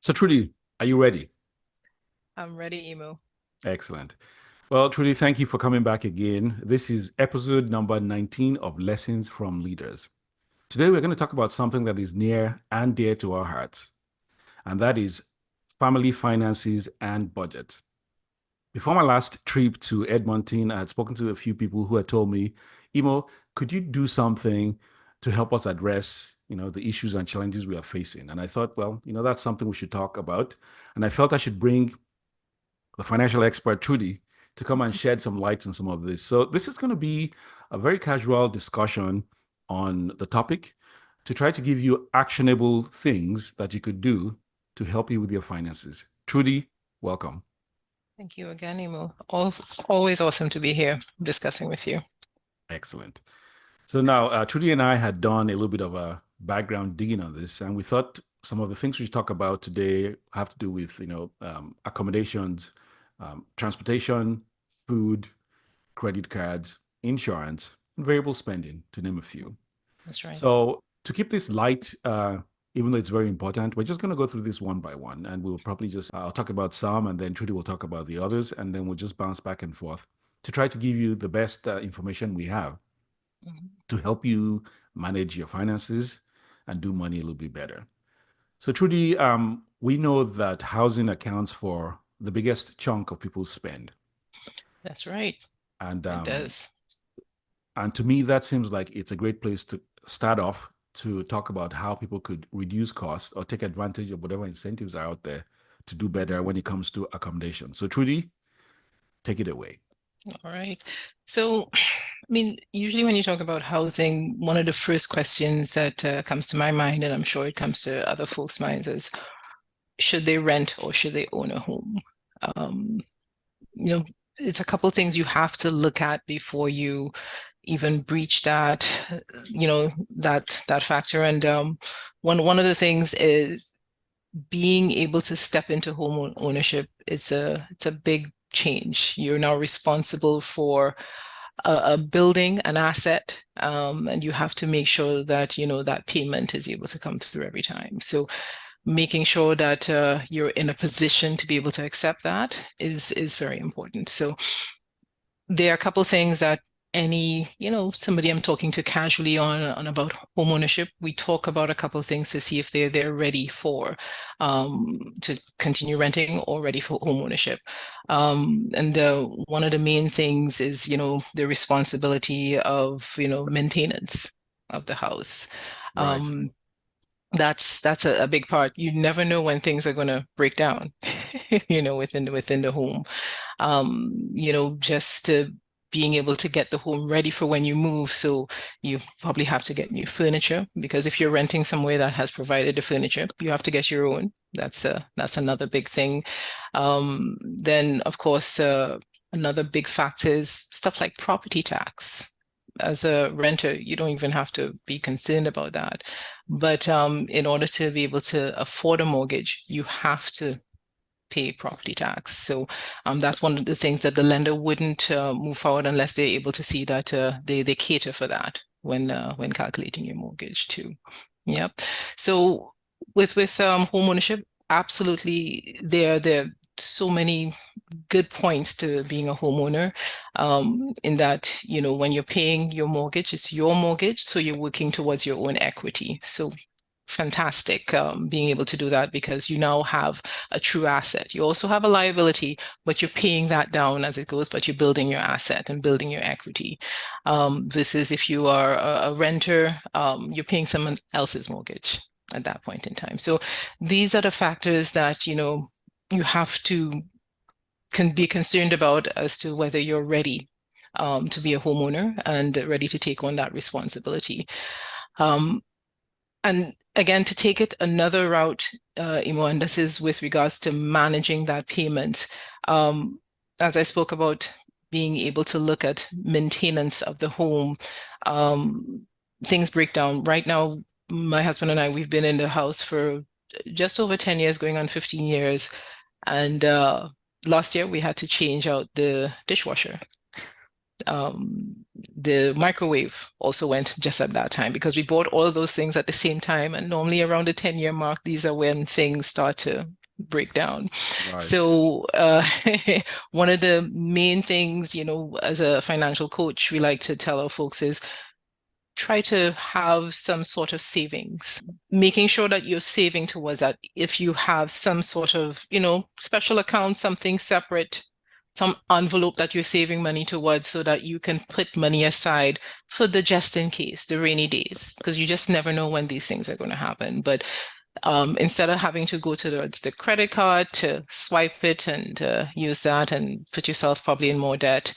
So Trudy, are you ready? I'm ready, Emo. Excellent. Well, Trudy, thank you for coming back again. This is episode number 19 of Lessons from Leaders. Today, we're going to talk about something that is near and dear to our hearts, and that is family finances and budgets. Before my last trip to Edmonton, I had spoken to a few people who had told me, Emo, could you do something to help us address, the issues and challenges we are facing? And I thought, well, that's something we should talk about. And I felt I should bring the financial expert Trudy to come and shed some light on some of this. So this is going to be a very casual discussion on the topic to try to give you actionable things that you could do to help you with your finances. Trudy, welcome. Thank you again, Emo. Always awesome to be here discussing with you. Excellent. So now, Trudy and I had done a little bit of a background digging on this, and we thought some of the things we talk about today have to do with, accommodations, transportation, food, credit cards, insurance, and variable spending, to name a few. That's right. So to keep this light, even though it's very important, we're just going to go through this one by one, and we'll probably just I'll talk about some, and then Trudy will talk about the others, and then we'll just bounce back and forth to try to give you the best information we have Mhm. to help you manage your finances and do money a little bit better. So, Trudy, we know that housing accounts for the biggest chunk of people's spend, That's right. and It um, does. and to me, that seems like it's a great place to start off to talk about how people could reduce costs or take advantage of whatever incentives are out there to do better when it comes to accommodation. So, Trudy, take it away. All right. So, usually when you talk about housing, one of the first questions that comes to my mind, and I'm sure it comes to other folks' minds, is should they rent or should they own a home? Um, you know, it's a couple of things you have to look at before you even breach that, that factor. And one of the things is being able to step into home ownership. It's a big change. You're now responsible for a building, an asset, and you have to make sure that that payment is able to come through every time. So making sure that you're in a position to be able to accept that is very important. So there are a couple things that somebody I'm talking to casually on about home ownership, we talk about a couple of things to see if they're ready for to continue renting or ready for home ownership. And one of the main things is, the responsibility of, maintenance of the house. Right. Um, that's a big part. You never know when things are going to break down, within the home. Just being able to get the home ready for when you move. So you probably have to get new furniture because if you're renting somewhere that has provided the furniture, you have to get your own. That's another big thing. Then of course, another big factor is stuff like property tax. As a renter, you don't even have to be concerned about that. But in order to be able to afford a mortgage, you have to pay property tax. So that's one of the things that the lender wouldn't move forward unless they're able to see that they cater for that when calculating your mortgage too. Yep. So with home ownership, absolutely, there are so many good points to being a homeowner, in that, when you're paying your mortgage, it's your mortgage, so you're working towards your own equity. So fantastic, being able to do that because you now have a true asset. You also have a liability, but you're paying that down as it goes, but you're building your asset and building your equity. This is if you are a renter, you're paying someone else's mortgage at that point in time. So these are the factors that, you have to can be concerned about as to whether you're ready to be a homeowner and ready to take on that responsibility. Um, and again, to take it another route, Imo, and this is with regards to managing that payment. As I spoke about being able to look at maintenance of the home, things break down. Right now, my husband and I, we've been in the house for just over 10 years, going on 15 years. And last year we had to change out the dishwasher. The microwave also went just at that time because we bought all of those things at the same time. And normally around the 10-year mark, these are when things start to break down. Right. So one of the main things, as a financial coach, we like to tell our folks is try to have some sort of savings, making sure that you're saving towards that. If you have some sort of, special account, something separate, some envelope that you're saving money towards so that you can put money aside for the just in case, the rainy days, because you just never know when these things are going to happen. But instead of having to go towards the credit card to swipe it and use that and put yourself probably in more debt,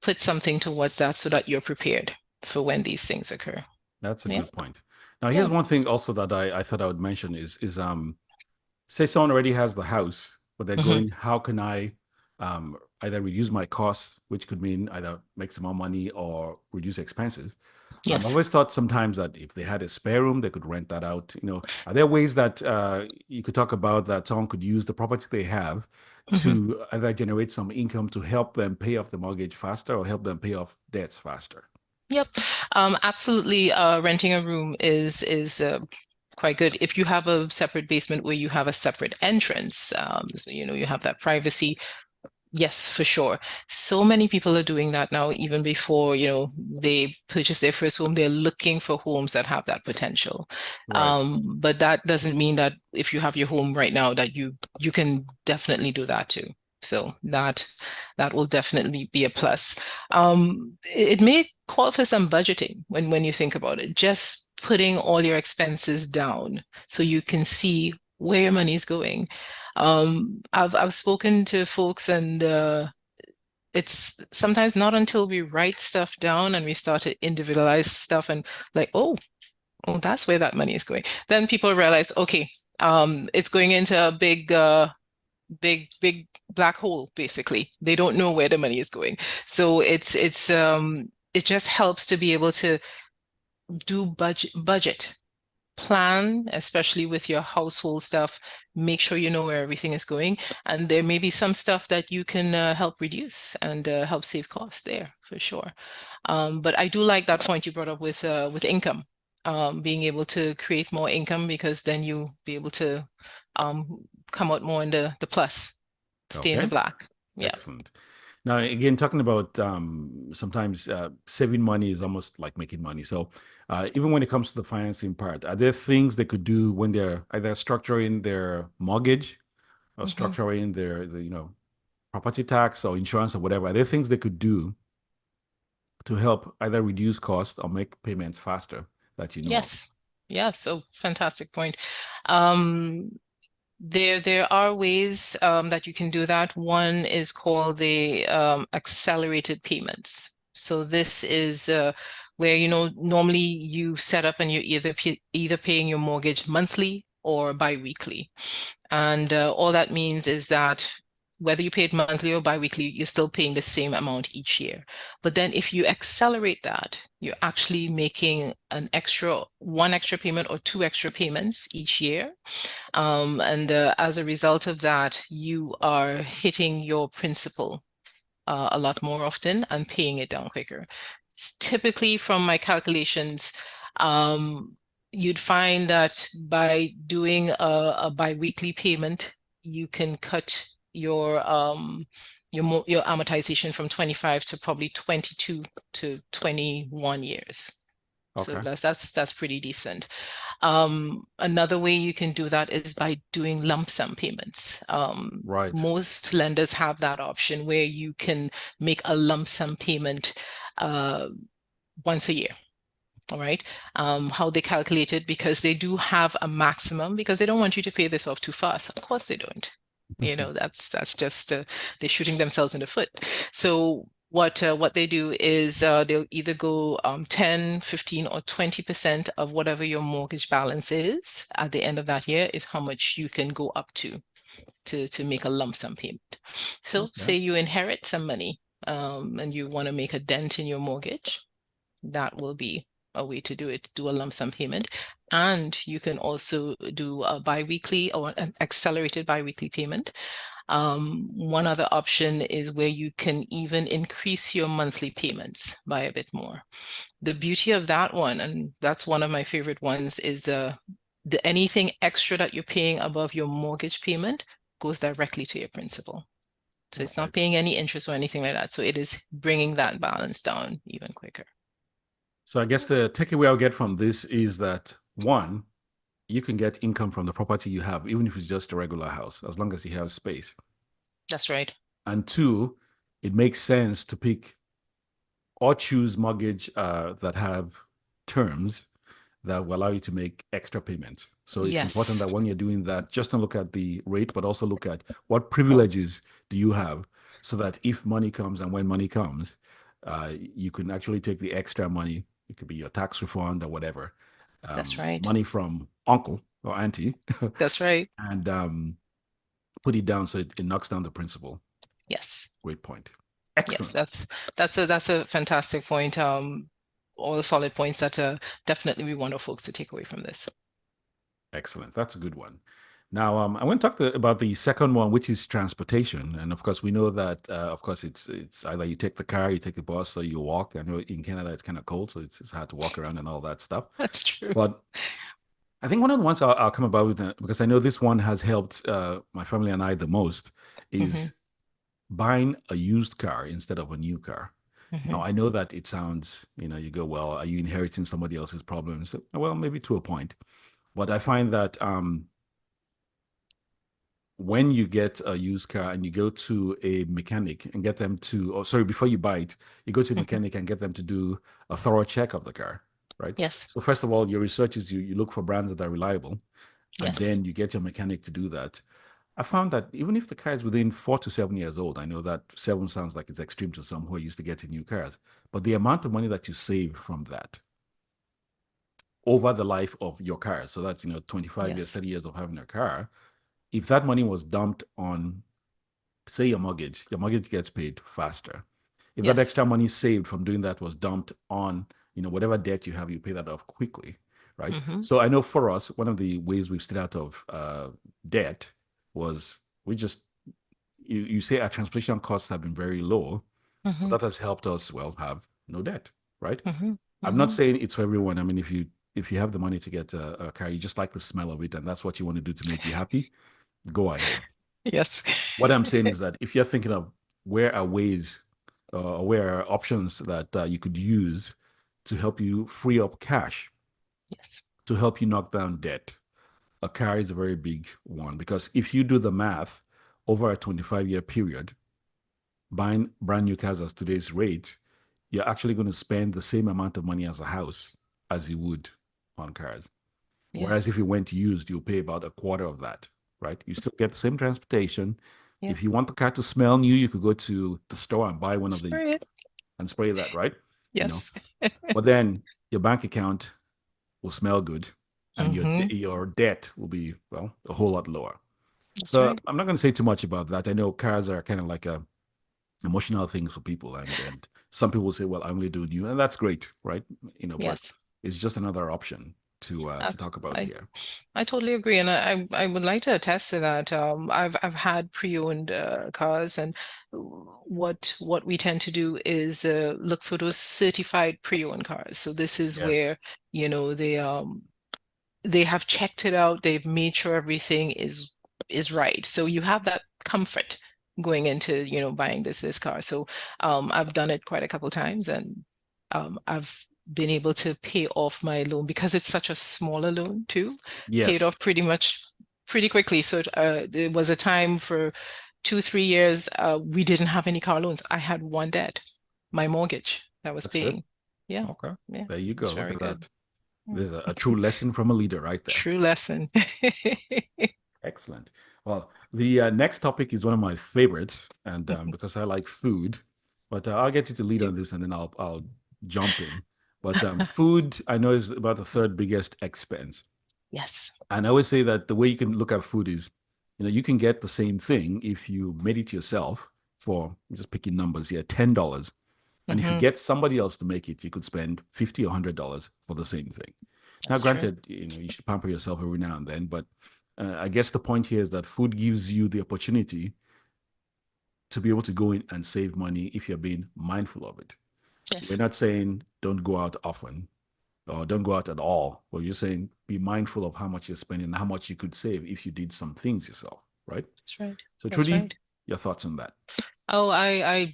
put something towards that so that you're prepared for when these things occur. That's a Yeah. good point. Now, here's Yeah. one thing also that I thought I would mention is say someone already has the house, but they're Hmm. going, how can I either reduce my costs, which could mean either make some more money or reduce expenses. I've Yes. always thought sometimes that if they had a spare room, they could rent that out. Are there ways that you could talk about that someone could use the property they have Hmm. to either generate some income to help them pay off the mortgage faster or help them pay off debts faster? Yep. Absolutely. Renting a room is quite good. If you have a separate basement where you have a separate entrance, so you have that privacy. Yes, for sure. So many people are doing that now, even before, they purchase their first home, they're looking for homes that have that potential. Right. But that doesn't mean that if you have your home right now that you can definitely do that too. So that will definitely be a plus. It may call for some budgeting when you think about it, just putting all your expenses down so you can see where your money is going. I've spoken to folks and it's sometimes not until we write stuff down and we start to individualize stuff and like, oh, that's where that money is going. Then people realize, okay, it's going into a big black hole, basically. They don't know where the money is going. So it just helps to be able to do budget plan, especially with your household stuff, make sure you know where everything is going. And there may be some stuff that you can help reduce and help save costs there for sure. But I do like that point you brought up with income, being able to create more income because then you be able to come out more in the plus, stay in the Okay. black. Yeah. Excellent. Now, again, talking about sometimes saving money is almost like making money. So, even when it comes to the financing part, are there things they could do when they're either structuring their mortgage or Mhm. structuring their property tax or insurance or whatever? Are there things they could do to help either reduce costs or make payments faster that you know of? Yes. Yeah. So fantastic point. Um, there are ways that you can do that. One is called the accelerated payments. So this is where normally you set up and you're either paying your mortgage monthly or bi-weekly. And all that means is that whether you pay it monthly or biweekly, you're still paying the same amount each year. But then if you accelerate that, you're actually making one extra payment or two extra payments each year. And as a result of that, you are hitting your principal a lot more often and paying it down quicker. Typically, from my calculations, you'd find that by doing a biweekly payment, you can cut your amortization from 25 to probably 22 to 21 years. So Okay. that's pretty decent. Another way you can do that is by doing lump sum payments. Right. Most lenders have that option where you can make a lump sum payment uh, once a year. All right. How they calculate it, because they do have a maximum, because they don't want you to pay this off too fast. Of course they don't. That's just they're shooting themselves in the foot. So what they do is they'll either go 10, 15, or 20% of whatever your mortgage balance is at the end of that year is how much you can go up to make a lump sum payment. So Okay. say you inherit some money and you want to make a dent in your mortgage, that will be a way to do it, do a lump sum payment. And you can also do a biweekly or an accelerated biweekly payment. One other option is where you can even increase your monthly payments by a bit more. The beauty of that one, and that's one of my favorite ones, is anything extra that you're paying above your mortgage payment goes directly to your principal. So All it's not right. paying any interest or anything like that. So it is bringing that balance down even quicker. So I guess the takeaway I'll get from this is that one, you can get income from the property you have, even if it's just a regular house, as long as you have space. That's right. And two, it makes sense to pick or choose mortgage that have terms that will allow you to make extra payments. So it's important Yes, that when you're doing that, just don't look at the rate, but also look at what privileges do you have so that if money comes and when money comes, you can actually take the extra money. It could be your tax refund or whatever, that's right. money from uncle or auntie, That's right. and put it down so it knocks down the principal. Yes. Great point. Yes, Excellent. that's a fantastic point. All the solid points that definitely we want our folks to take away from this. Excellent. That's a good one. Now, I want to talk about the second one, which is transportation. And of course, we know that, of course, it's either you take the car, you take the bus, or you walk. I know in Canada it's kind of cold, so it's hard to walk around and all that stuff. That's true. But I think one of the ones I'll come about with, because I know this one has helped my family and I the most, Hmm. is buying a used car instead of a new car. Now, Hmm. I know that it sounds, you go, well, are you inheriting somebody else's problems? Well, maybe to a point. But I find that when you get a used car and you go to a mechanic and get them to, oh, sorry, before you buy it, you go to a Hmm. mechanic and get them to do a thorough check of the car, right? Yes. So first of all, your research is you look for brands that are reliable, and Yes. then you get your mechanic to do that. I found that even if the car is within 4 to 7 years old, I know that 7 sounds like it's extreme to some who are used to getting new cars, but the amount of money that you save from that over the life of your car, so that's 25 years, Yes. 30 years of having a car, if that money was dumped on, say, your mortgage gets paid faster. If that Yes. extra money saved from doing that was dumped on, whatever debt you have, you pay that off quickly, right? Hmm. So I know for us, one of the ways we've stayed out of debt was we just, you say our transportation costs have been very low, but Hmm. that has helped us, well, have no debt, right? Hmm. I'm not Hmm. saying it's for everyone. I mean, if you have the money to get a car, you just like the smell of it, and that's what you want to do to make you happy, go ahead. Yes. What I'm saying is that if you're thinking of where are ways where are options that you could use to help you free up cash, Yes. to help you knock down debt, a car is a very big one because if you do the math over a 25-year period, buying brand new cars at today's rate, you're actually going to spend the same amount of money as a house as you would on cars. Yeah. Whereas if you went used, you'll pay about a quarter of that, right? You still get the same transportation. Yeah. If you want the car to smell new, you could go to the store and buy one of the Spray it. and spray that, right? You know, Yes. but then your bank account will smell good, and your Hmm. your debt will be, well, a whole lot lower. That's So right. I'm not going to say too much about that. I know cars are kind of like a emotional things for people, and some people say, well, I only do new, and that's great, right? But Yes. it's just another option to I, talk about I here. I totally agree, and I would like to attest to that. I've had pre-owned cars, and what we tend to do is look for those certified pre-owned cars. So this is Yes. where they have checked it out, they've made sure everything is right. So you have that comfort going into buying this car. So I've done it quite a couple times, and I've been able to pay off my loan because it's such a smaller loan too, paid Yes. off pretty much pretty quickly. So there was a time for 2, 3 years we didn't have any car loans. I had one debt, my mortgage that was That's good. paying. Yeah, Okay. yeah, There you it's go. Look very at good. that. Yeah. There's a true lesson from a leader right there. True lesson. Excellent. Well, the next topic is one of my favorites, and because I like food, but I'll get you to lead on this, and then I'll jump in. But food, I know, is about the third biggest expense, Yes. and I always say that the way you can look at food is, you can get the same thing if you made it yourself for, I'm just picking numbers here, $10. And if you Hmm. get somebody else to make it, you could spend 50 or $100 for the same thing. Now, That's true. granted, you should pamper yourself every now and then, but I guess the point here is that food gives you the opportunity. to be able to go in and save money if you're being mindful of it. We're Yes, not saying don't go out often or don't go out at all, but you're saying be mindful of how much you're spending and how much you could save if you did some things yourself, right? that's right. So, That's Trudy, right. your thoughts on that? Oh, I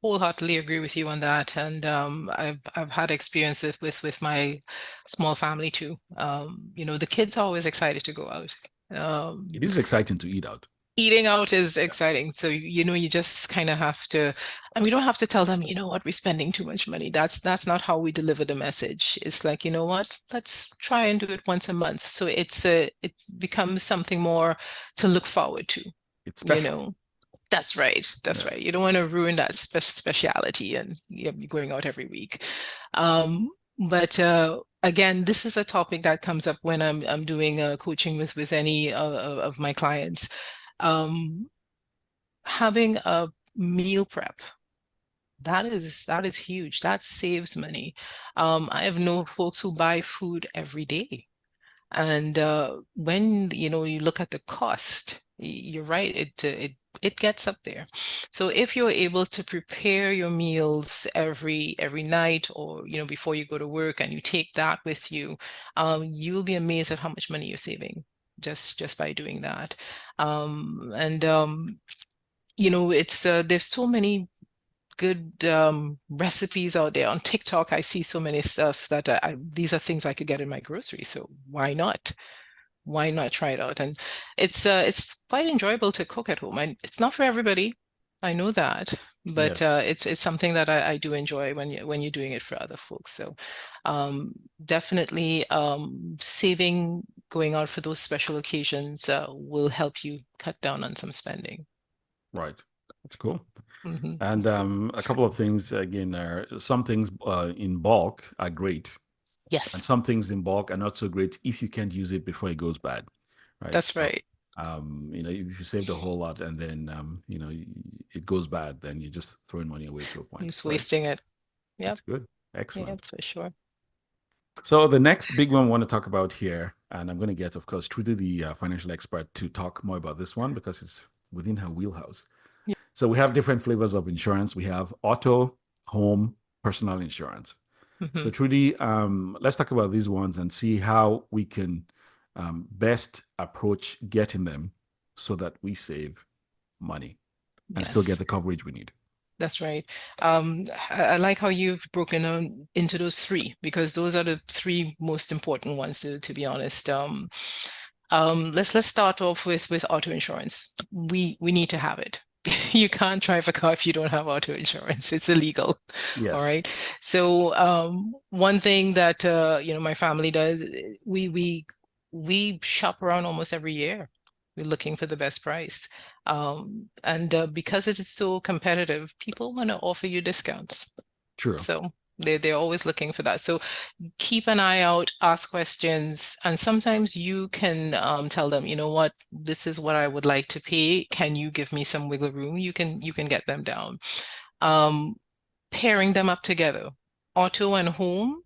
wholeheartedly agree with you on that. And I've had experiences with my small family too. The kids are always excited to go out. It is exciting to eat out. Eating out is Yeah. exciting. So, you just kind of have to, and we don't have to tell them, what, we're spending too much money. That's not how we deliver the message. It's like, what, let's try and do it once a month. So it becomes something more to look forward to, It's you special. know. That's right. That's Yeah. right. You don't want to ruin that speciality and you're going out every week. Um, but again, this is a topic that comes up when I'm doing coaching with any of my clients. Um, Having a meal prep, that is huge. That saves money. I have known folks who buy food every day. And when you look at the cost, you're right, it gets up there. So if you're able to prepare your meals every night or before you go to work and you take that with you, you'll be amazed at how much money you're saving just by doing that. And it's there's so many good recipes out there on TikTok. I see so many stuff that these are things I could get in my grocery. So why not? Why not try it out? And it's quite enjoyable to cook at home. And it's not for everybody. I know that, but Yes. it's something that I do enjoy when you're doing it for other folks. So definitely saving going out for those special occasions will help you cut down on some spending. Right. That's cool. Hmm. And a couple of things again are some things in bulk are great, and Yes, some things in bulk are not so great if you can't use it before it goes bad, right? that's So, right. if you saved a whole lot and then it goes bad, then you're just throwing money away to a I'm point, just right? wasting it. That's Yep, good. yeah, Excellent. for sure. So the next big one I want to talk about here, and I'm going to get, of course, Trudy, the financial expert, to talk more about this one because it's within her wheelhouse. Yeah. So we have different flavors of insurance. We have auto, home, personal insurance. So Hmm. Trudy, let's talk about these ones and see how we can best approach getting them so that we save money and still get Yes. the coverage we need. That's right. I like how you've broken down into those three because those are the three most important ones, to be honest. Let's start off with auto insurance. We need to have it. You can't drive a car if you don't have auto insurance. It's illegal. All Yes, right. So one thing that my family does, we shop around almost every year. We're looking for the best price. And because it is so competitive, people want to offer you discounts. true. So they're always looking for that. So keep an eye out, ask questions, and sometimes you can tell them, you know what, this is what I would like to pay. Can you give me some wiggle room? You can get them down. Um, Pairing them up together, auto and home,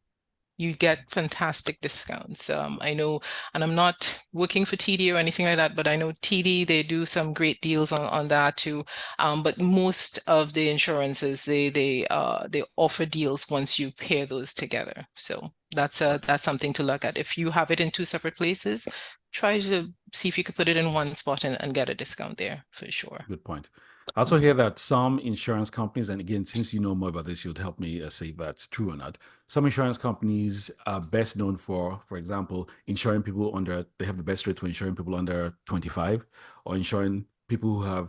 you get fantastic discounts. I know, and I'm not working for TD or anything like that, but I know TD, they do some great deals on that too. But most of the insurances, they offer deals once you pair those together. So Right. that's something to look at. If you have it in two separate places, try to see if you could put it in one spot and get a discount there for sure. Good point. I also hear that some insurance companies, and again, since you know more about this, you'll help me say if that's true or not. Some insurance companies are best known for example, insuring people under, they have the best rate for insuring people under 25, or insuring people who have,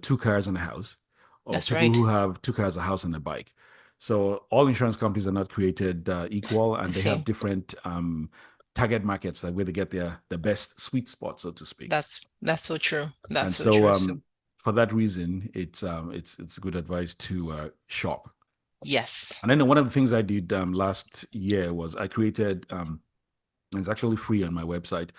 two cars and a house, or That's people right. who have two cars, a house, and a bike. So all insurance companies are not created equal, The and they have same. different target markets, like where they get their best sweet spot, so to speak. That's so true. That's And so so true. So for that reason, it's good advice to shop. yes. And then one of the things I did last year was I created it's actually free on my website,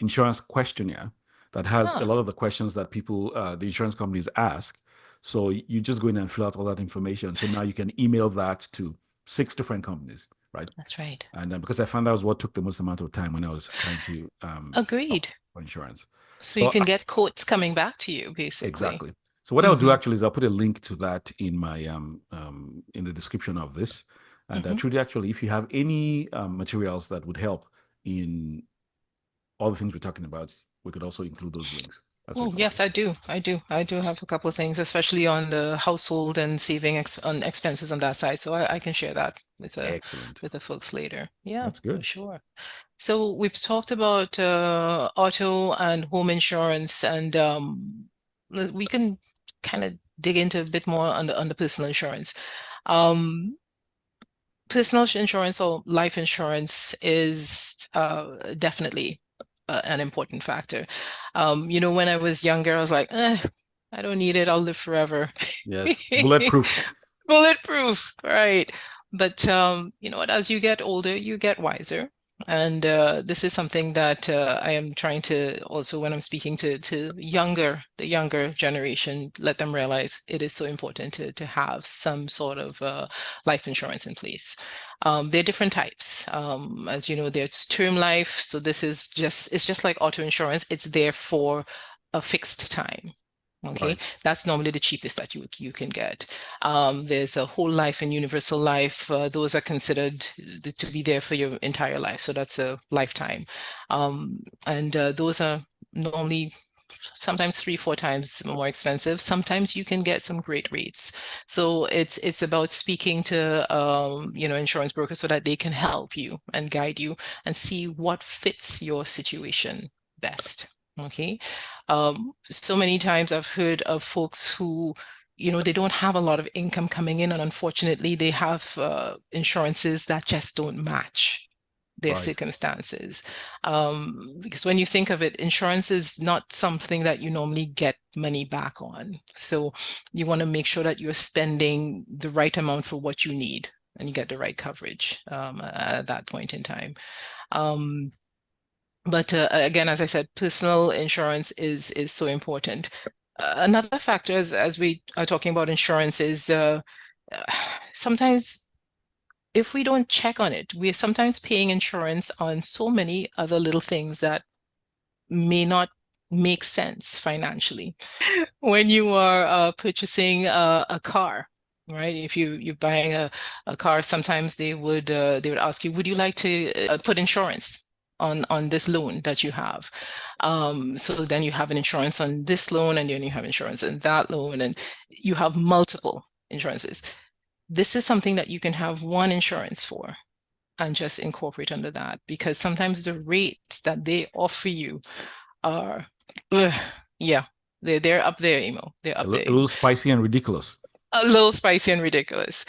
insurance questionnaire that has a Huh. lot of the questions that people the insurance companies ask. So you just go in and fill out all that information. So now you can email that to 6 different companies, right? That's right. And because I found that was what took the most amount of time when I was trying to shop Agreed. for insurance. So you So can get quotes coming back to you, basically. exactly. So what I'll do Hmm. actually is I'll put a link to that in my in the description of this. And Hmm. Trudy, actually, if you have any materials that would help in all the things we're talking about, we could also include those links as we Oh, go. yes, I do. I do have a couple of things, especially on the household and saving ex on expenses on that side. So I can share that Excellent. with the folks later. Yeah, That's for good. sure. So we've talked about auto and home insurance, and we can kind of dig into a bit more on the personal insurance. Um, Personal insurance or life insurance is definitely an important factor. When I was younger, I was like, I don't need it. I'll live forever. Yes. Bulletproof. Bulletproof, right? But you know what? As you get older, you get wiser. And this is something that I am trying to also, when I'm speaking to the younger generation, let them realize it is so important to have some sort of life insurance in place. There are different types. As you know, there's term life. So it's just like auto insurance. It's there for a fixed time. Okay, Right. that's normally the cheapest that you can get. There's a whole life and universal life. Those are considered to be there for your entire life. So that's a lifetime. And those are normally sometimes three, four times more expensive. Sometimes you can get some great rates. So it's about speaking to insurance brokers so that they can help you and guide you and see what fits your situation best. Okay. So many times I've heard of folks who, they don't have a lot of income coming in, and unfortunately, they have insurances that just don't match their Right. circumstances. Because when you think of it, insurance is not something that you normally get money back on. So you want to make sure that you're spending the right amount for what you need and you get the right coverage at that point in time. Um, but again, as I said, personal insurance is so important. Another factor, as we are talking about insurance, is sometimes if we don't check on it, we are sometimes paying insurance on so many other little things that may not make sense financially. When you are purchasing a car, right? If you're buying a car, sometimes they would ask you, would you like to put insurance on this loan that you have? So then you have an insurance on this loan, and then you have insurance on that loan, and you have multiple insurances. This is something that you can have one insurance for and just incorporate under that, because sometimes the rates that they offer you are, ugh, yeah, they're up there, Emo. They're A, up there. a little spicy and ridiculous. A little spicy and ridiculous.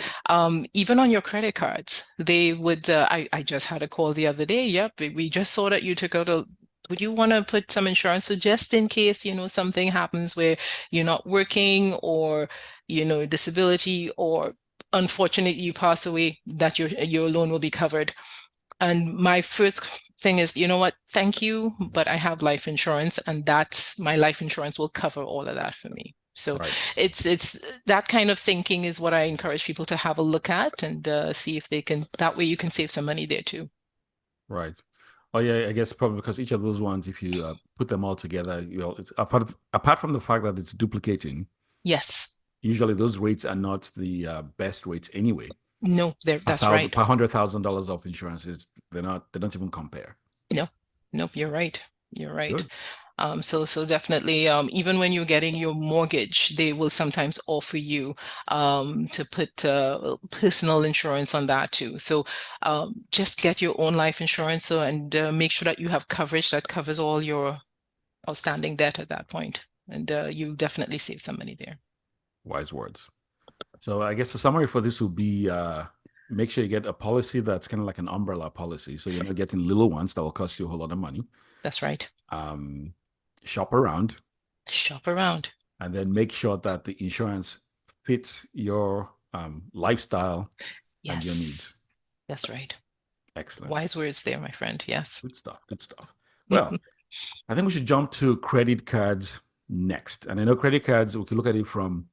Even on your credit cards, they would. I just had a call the other day. Yep, we just saw that you took out a. Would you want to put some insurance so just in case, something happens where you're not working, or, disability, or unfortunately you pass away, that your loan will be covered. And my first thing is, you know what? Thank you, but I have life insurance, and that's my life insurance will cover all of that for me. So Right. it's that kind of thinking is what I encourage people to have a look at and see if they can. That way, you can save some money there too. Right. Oh yeah, I guess probably because each of those ones, if you put them all together, it's apart from the fact that it's duplicating. Yes. Usually, those rates are not the best rates anyway. No, there. Per That's thousand, right. per $100,000 of insurance is they're not. They don't even compare. No, nope. You're right. You're right. Good. So definitely, even when you're getting your mortgage, they will sometimes offer you to put personal insurance on that too. So just get your own life insurance, and make sure that you have coverage that covers all your outstanding debt at that point, and you'll definitely save some money there. Wise words. So I guess the summary for this will be make sure you get a policy that's kind of like an umbrella policy. So you're not getting little ones that will cost you a whole lot of money. That's right. Um, Shop around Shop around. and then make sure that the insurance fits your lifestyle and your needs. Yes, that's right. Excellent. Wise words there, my friend. Yes. Good stuff. Good stuff. Well, I think we should jump to credit cards next. And I know credit cards, we can look at it from,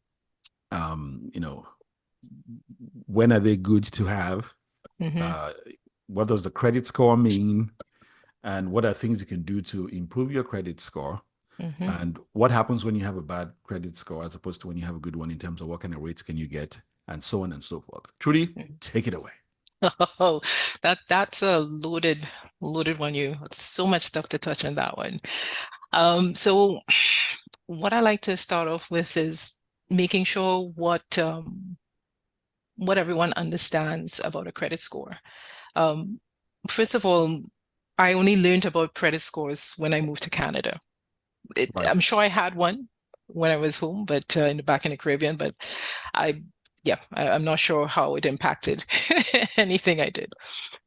you know, when are they good to have? Hmm. Uh, what does the credit score mean? And what are things you can do to improve your credit score? Hmm. And what happens when you have a bad credit score as opposed to when you have a good one in terms of what kind of rates can you get and so on and so forth. Trudy, take it away. Oh, that's a loaded one. You so much stuff to touch on that one. So what I like to start off with is making sure what everyone understands about a credit score. Um, First of all, I only learned about credit scores when I moved to Canada. Right. I'm sure I had one when I was home, but back in the Caribbean, but I, yeah, I'm not sure how it impacted anything I did.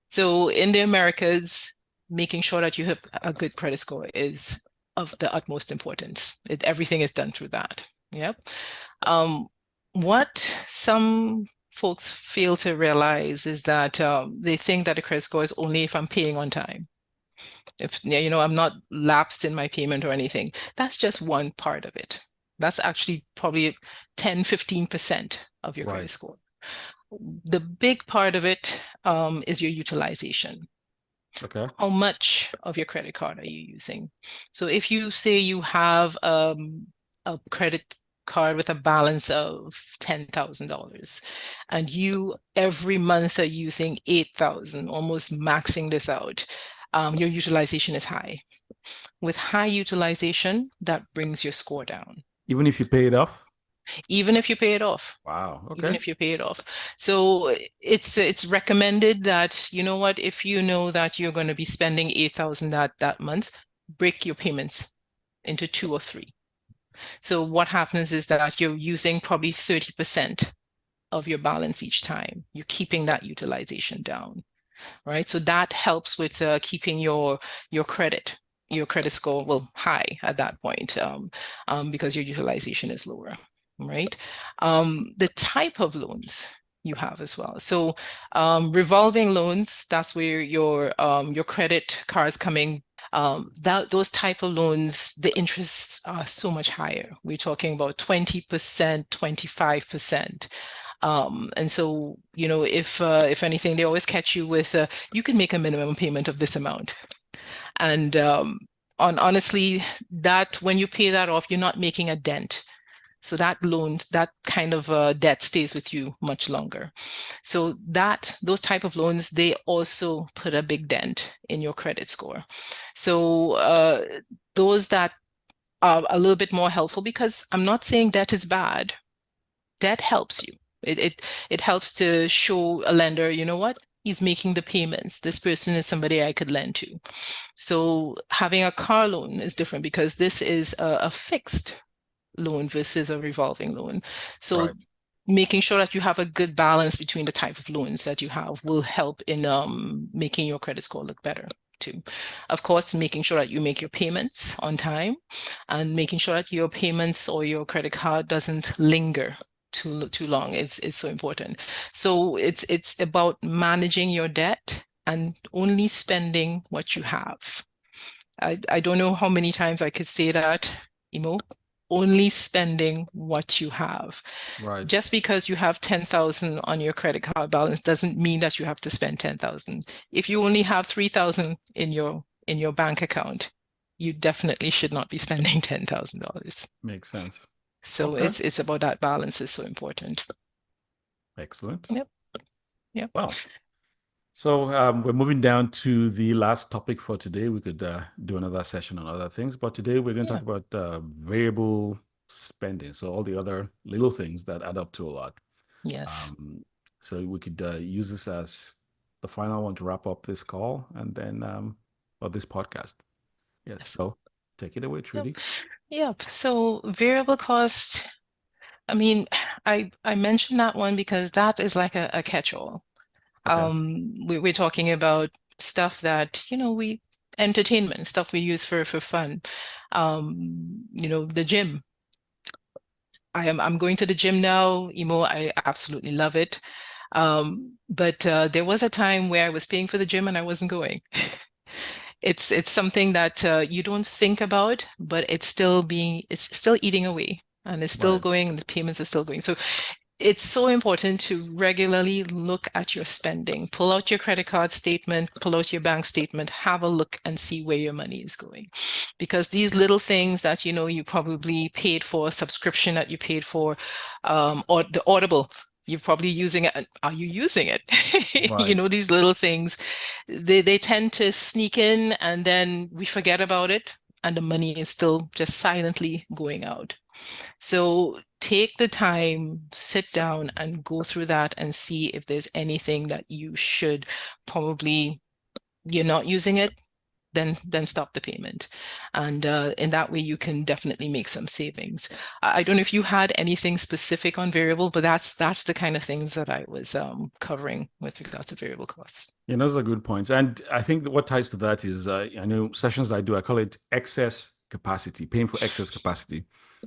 So in the Americas, making sure that you have a good credit score is of the utmost importance. Everything is done through that. Yep. Um, what some folks fail to realize is that they think that a credit score is only if I'm paying on time. If I'm not lapsed in my payment or anything. That's just one part of it. That's actually probably 10, 15% of your credit Right. score. The big part of it is your utilization. Okay. How much of your credit card are you using? So if you say you have a credit card with a balance of $10,000 and you every month are using 8,000, almost maxing this out, your utilization is high. With high utilization, that brings your score down, Even if you pay it off? even if you pay it off. Wow. Even Okay. if you pay it off. So it's recommended that, you know what, if you know that you're going to be spending 8,000 that month, break your payments into two or three. So what happens is that you're using probably 30% of your balance each time. You're keeping that utilization down, right? So that helps with keeping your credit score well high at that point, because your utilization is lower, right? The type of loans you have as well. So revolving loans, that's where your credit cards coming. Those type of loans, the interests are so much higher. We're talking about 20%, 25%. And so, if anything, they always catch you with you can make a minimum payment of this amount. And honestly, that when you pay that off, you're not making a dent. So that loan, that kind of debt stays with you much longer. So those type of loans, they also put a big dent in your credit score. So those that are a little bit more helpful, because I'm not saying debt is bad. Debt helps you. It helps to show a lender, you know what? He's making the payments. This person is somebody I could lend to. So having a car loan is different because this is a fixed loan versus a revolving loan. So Right. making sure that you have a good balance between the type of loans that you have will help in making your credit score look better too. Of course, making sure that you make your payments on time and making sure that your payments or your credit card doesn't linger too long is so important. So it's about managing your debt and only spending what you have. I don't know how many times I could say that, only spending what you have. Right. Just because you have 10,000 on your credit card balance doesn't mean that you have to spend 10,000. If you only have 3,000 in your bank account, you definitely should not be spending $10,000. Makes sense. So Okay. it's about that balance is so important. Excellent. Yep. Yep. Well, so we're moving down to the last topic for today. We could do another session on other things, but today we're going to Yeah. talk about variable spending. So all the other little things that add up to a lot. Yes. Um, so we could use this as the final one to wrap up this call and then, or this podcast. Yes. Yes. So take it away, Yep. Trudy. Yep. So variable cost, I mean, I mentioned that one because that is like a catch-all. Okay. We're talking about stuff that, we entertainment, stuff we use for fun. The gym. I'm going to the gym now, I absolutely love it. But there was a time where I was paying for the gym and I wasn't going. It's something that you don't think about, but it's still eating away and it's still Right. going, and the payments are still going. So it's so important to regularly look at your spending. Pull out your credit card statement, pull out your bank statement, have a look and see where your money is going. Because these little things that you probably paid for, subscription that you paid for, or the Audible, you're probably using it. Are you using it? Right. These little things, they tend to sneak in and then we forget about it, and the money is still just silently going out. So take the time, sit down and go through that and see if there's anything that you should probably, you're not using it, then stop the payment. And in that way, you can definitely make some savings. I don't know if you had anything specific on variable, but that's the kind of things that I was covering with regards to variable costs. Yeah, those are good points. And I think that what ties to that is I know sessions I do, I call it excess capacity, paying for excess capacity.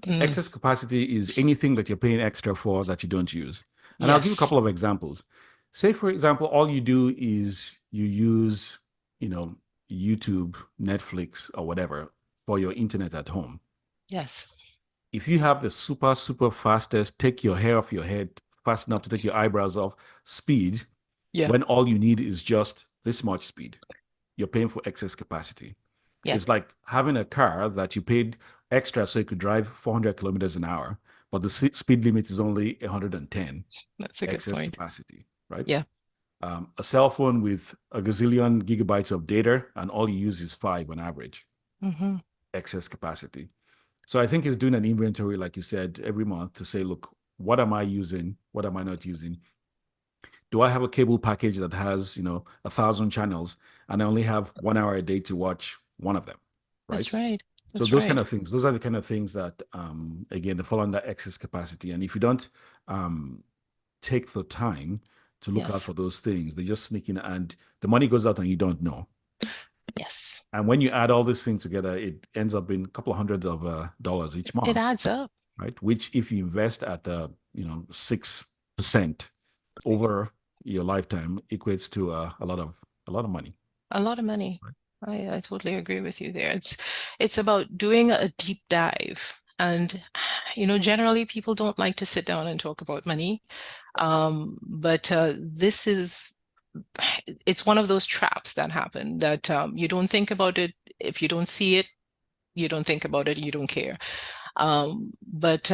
Mm, Excess capacity is anything that you're paying extra for that you don't use. And I'll give a yes. couple of examples. Say, for example, all you do is you use, you know, YouTube, Netflix, or whatever for your internet at home. Yes. If you have the super, super fastest, take your hair off your head, fast enough to take your eyebrows off speed, Yeah. when all you need is just this much speed, you're paying for excess capacity. Yeah. It's like having a car that you paid extra so you could drive 400 kilometers an hour, but the speed limit is only 110, That's a good excess point. capacity, right? Yeah. A cell phone with a gazillion gigabytes of data and all you use is five on average, Hmm. excess capacity. So I think it's doing an inventory, like you said, every month to say, look, what am I using? What am I not using? Do I have a cable package that has, 1,000 channels and I only have 1 hour a day to watch one of them, right? That's right. So That's those kind right. of things, those are the kind of things that, again, they fall under excess capacity. And if you don't um, take the time to look out for Yes. those things, they just sneak in and the money goes out and you don't know. Yes. And when you add all these things together, it ends up being a couple of hundred of dollars each It month, adds up. right? Which, if you invest at 6% over your lifetime, equates to a lot of money. A lot of money. Right. I totally agree with you there. It's about doing a deep dive. And generally people don't like to sit down and talk about money. But this is it's one of those traps that happen that you don't think about it. If you don't see it, you don't think about it, you don't care. But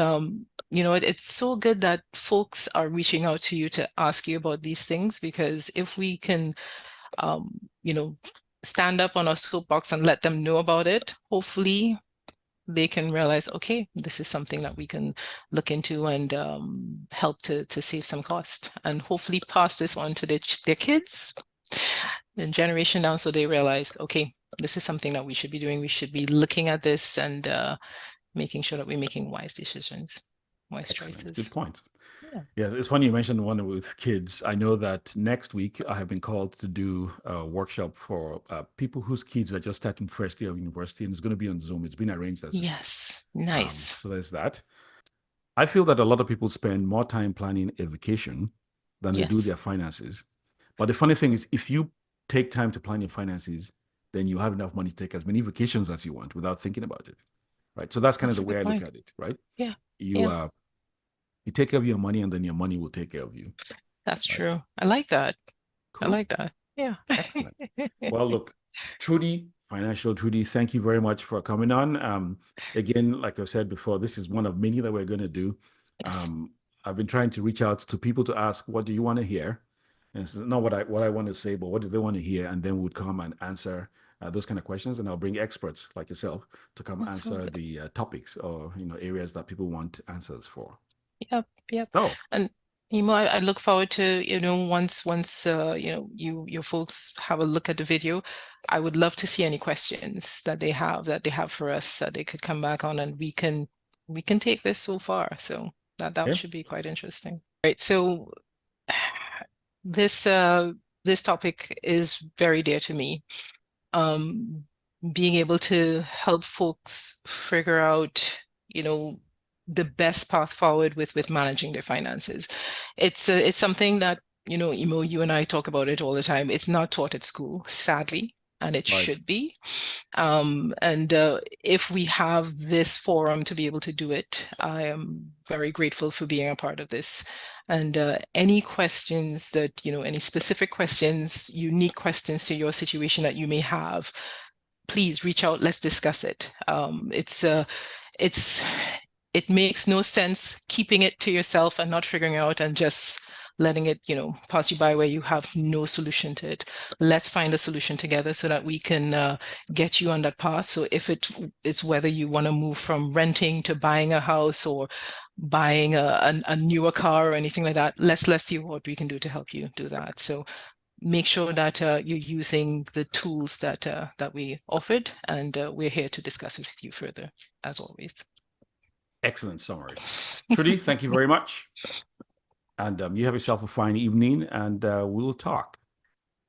it's so good that folks are reaching out to you to ask you about these things, because if we can um, you know, stand up on our soapbox and let them know about it, hopefully they can realize, okay, this is something that we can look into and help to save some cost, and hopefully pass this on to their kids, the generation down, so they realize, okay, this is something that we should be doing. We should be looking at this and making sure that we're making wise decisions, wise Excellent. Good choices. point. Yeah. Yes, it's funny you mentioned one with kids. I know that next week I have been called to do a workshop for people whose kids are just starting first year of university, and it's going to be on Zoom. It's been arranged as we speak. Yes. Nice. So there's that. I feel that a lot of people spend more time planning a vacation than they do Yes. their finances. But the funny thing is, if you take time to plan your finances, then you have enough money to take as many vacations as you want without thinking about it, right? So that's kind of That's the a way good I look point. at it, right? Yeah. You Yeah. uh, you take care of your money, and then your money will take care of you, That's right? true. I like that. I Cool. like that. Yeah. Excellent. Well, look, Trudy, Financial Trudy, thank you very much for coming on. Again, like I said before, this is one of many that we're going to do. Yes. Um, I've been trying to reach out to people to ask, what do you want to hear? And it's not what I want to say, but what do they want to hear? And then we'd come and answer those kind of questions. And I'll bring experts like yourself to come answer Absolutely. the topics or areas that people want answers for. Yep. Yep. So, And I look forward to, once your folks have a look at the video, I would love to see any questions that they have for us that they could come back on, and we can take this so far. So that yeah, should be quite interesting. Right. So this topic is very dear to me. um, Being able to help folks figure out, the best path forward with managing their finances. It's something that, Imo, you and I talk about it all the time. It's not taught at school, sadly. and it Right. should be. And if we have this forum to be able to do it, I am very grateful for being a part of this. And any questions that, any specific questions, unique questions to your situation that you may have, please reach out. Let's discuss it. It's it makes no sense keeping it to yourself and not figuring out and just letting it, pass you by where you have no solution to it. Let's find a solution together so that we can get you on that path. So if it is whether you want to move from renting to buying a house or buying a newer car or anything like that, let's see what we can do to help you do that. So make sure that you're using the tools that we offered, and we're here to discuss it with you further, as always. Excellent summary. Trudy, thank you very much. And you have yourself a fine evening, and we'll talk.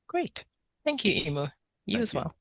Great. Thank you, Emo. You Thank as you. well.